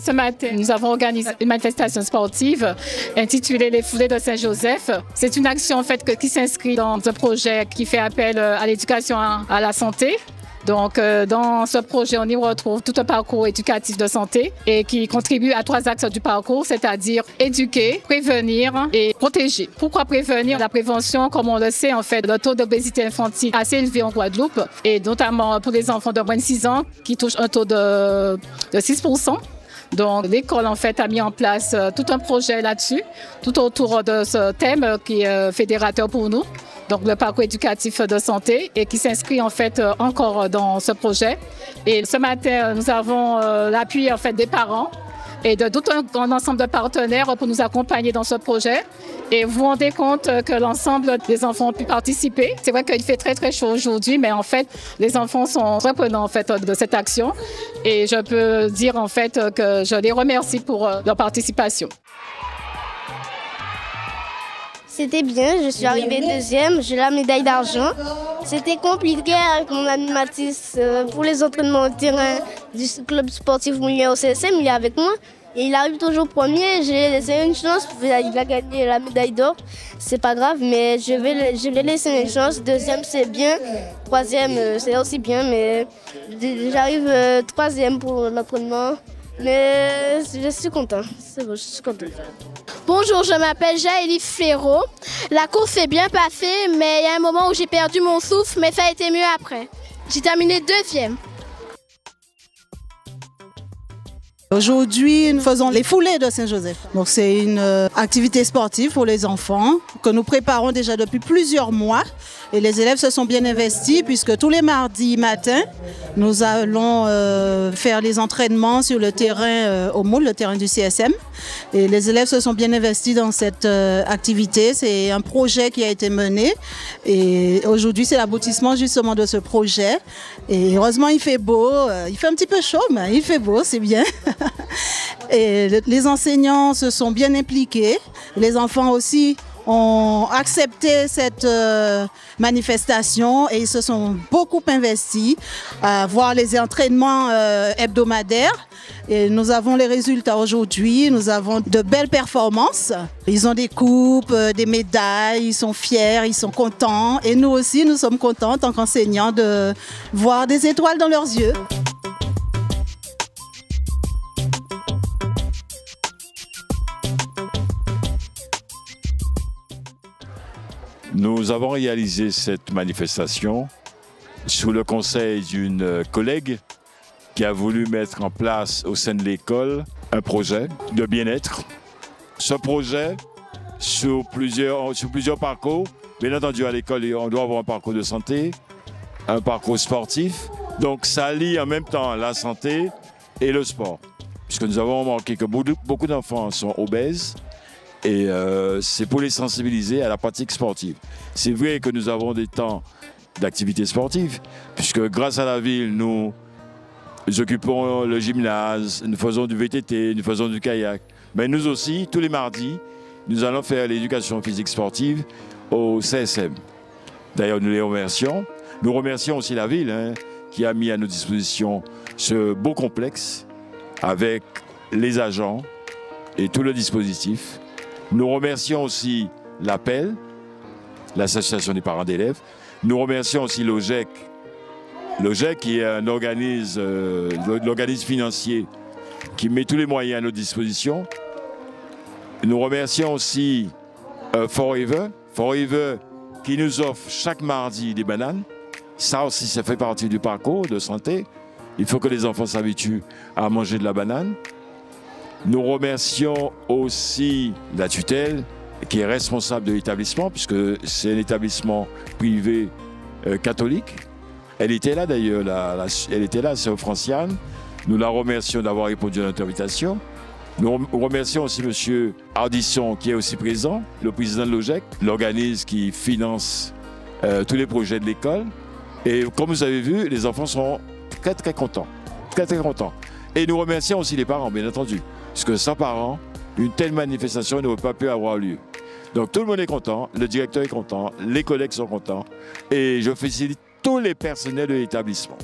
Ce matin, nous avons organisé une manifestation sportive intitulée Les Foulées de Saint-Joseph. C'est une action en fait qui s'inscrit dans un projet qui fait appel à l'éducation à la santé. Donc, dans ce projet, on y retrouve tout un parcours éducatif de santé et qui contribue à 3 axes du parcours, c'est-à-dire éduquer, prévenir et protéger. Pourquoi prévenir? La prévention, comme on le sait, en fait, le taux d'obésité infantile est assez élevé en Guadeloupe et notamment pour les enfants de moins de 6 ans qui touchent un taux de 6%. Donc, l'école, en fait, a mis en place tout un projet là-dessus, tout autour de ce thème qui est fédérateur pour nous. Donc, le parcours éducatif de santé et qui s'inscrit en fait encore dans ce projet. Et ce matin, nous avons l'appui en fait des parents et de tout un ensemble de partenaires pour nous accompagner dans ce projet. Et vous vous rendez compte que l'ensemble des enfants ont pu participer. C'est vrai qu'il fait très très chaud aujourd'hui, mais en fait, les enfants sont très prenants en fait de cette action. Et je peux dire en fait que je les remercie pour leur participation. C'était bien, je suis arrivée deuxième, j'ai la médaille d'argent. C'était compliqué avec mon animatrice pour les entraînements au terrain du club sportif Mouillé au CSM, il est avec moi. Et il arrive toujours premier, j'ai laissé une chance, il a gagné la médaille d'or, c'est pas grave, mais je vais laisser une chance. Deuxième c'est bien, troisième c'est aussi bien, mais j'arrive troisième pour l'entraînement. Mais je suis content, c'est bon, je suis content. Bonjour, je m'appelle Jaëlie Fléraud. La course s'est bien passée, mais il y a un moment où j'ai perdu mon souffle, mais ça a été mieux après. J'ai terminé deuxième. Aujourd'hui, nous faisons les foulées de Saint-Joseph. Donc, c'est une activité sportive pour les enfants que nous préparons déjà depuis plusieurs mois. Et les élèves se sont bien investis puisque tous les mardis matins, nous allons faire les entraînements sur le terrain au Moule, le terrain du CSM. Et les élèves se sont bien investis dans cette activité. C'est un projet qui a été mené. Et aujourd'hui, c'est l'aboutissement justement de ce projet. Et heureusement, il fait beau. Il fait un petit peu chaud, mais il fait beau, c'est bien. Et les enseignants se sont bien impliqués. Les enfants aussi ont accepté cette manifestation et ils se sont beaucoup investis à voir les entraînements hebdomadaires. Et nous avons les résultats aujourd'hui, nous avons de belles performances. Ils ont des coupes, des médailles, ils sont fiers, ils sont contents. Et nous aussi, nous sommes contents en tant qu'enseignants de voir des étoiles dans leurs yeux. Nous avons réalisé cette manifestation sous le conseil d'une collègue qui a voulu mettre en place au sein de l'école un projet de bien-être. Ce projet, sur plusieurs parcours, bien entendu à l'école, on doit avoir un parcours de santé, un parcours sportif. Donc ça lie en même temps la santé et le sport. Puisque nous avons remarqué que beaucoup d'enfants sont obèses. Et c'est pour les sensibiliser à la pratique sportive. C'est vrai que nous avons des temps d'activité sportive, puisque grâce à la ville, nous occupons le gymnase, nous faisons du VTT, nous faisons du kayak. Mais nous aussi, tous les mardis, nous allons faire l'éducation physique sportive au CSM. D'ailleurs, nous les remercions. Nous remercions aussi la ville qui a mis à nos dispositions ce beau complexe avec les agents et tout le dispositif. Nous remercions aussi l'APEL, l'Association des parents d'élèves. Nous remercions aussi l'OGEC. L'OGEC qui est un organisme financier qui met tous les moyens à notre disposition. Nous remercions aussi Forever. Forever qui nous offre chaque mardi des bananes. Ça aussi, ça fait partie du parcours de santé. Il faut que les enfants s'habituent à manger de la banane. Nous remercions aussi la tutelle qui est responsable de l'établissement, puisque c'est un établissement privé catholique. Elle était là d'ailleurs, elle était là, c'est Franciane. Nous la remercions d'avoir répondu à notre invitation. Nous remercions aussi M. Ardisson qui est aussi présent, le président de l'OGEC, l'organisme qui finance tous les projets de l'école. Et comme vous avez vu, les enfants sont très très contents. Très très contents. Et nous remercions aussi les parents, bien entendu. Puisque sans parents, une telle manifestation n'aurait pas pu avoir lieu. Donc tout le monde est content, le directeur est content, les collègues sont contents et je félicite tous les personnels de l'établissement.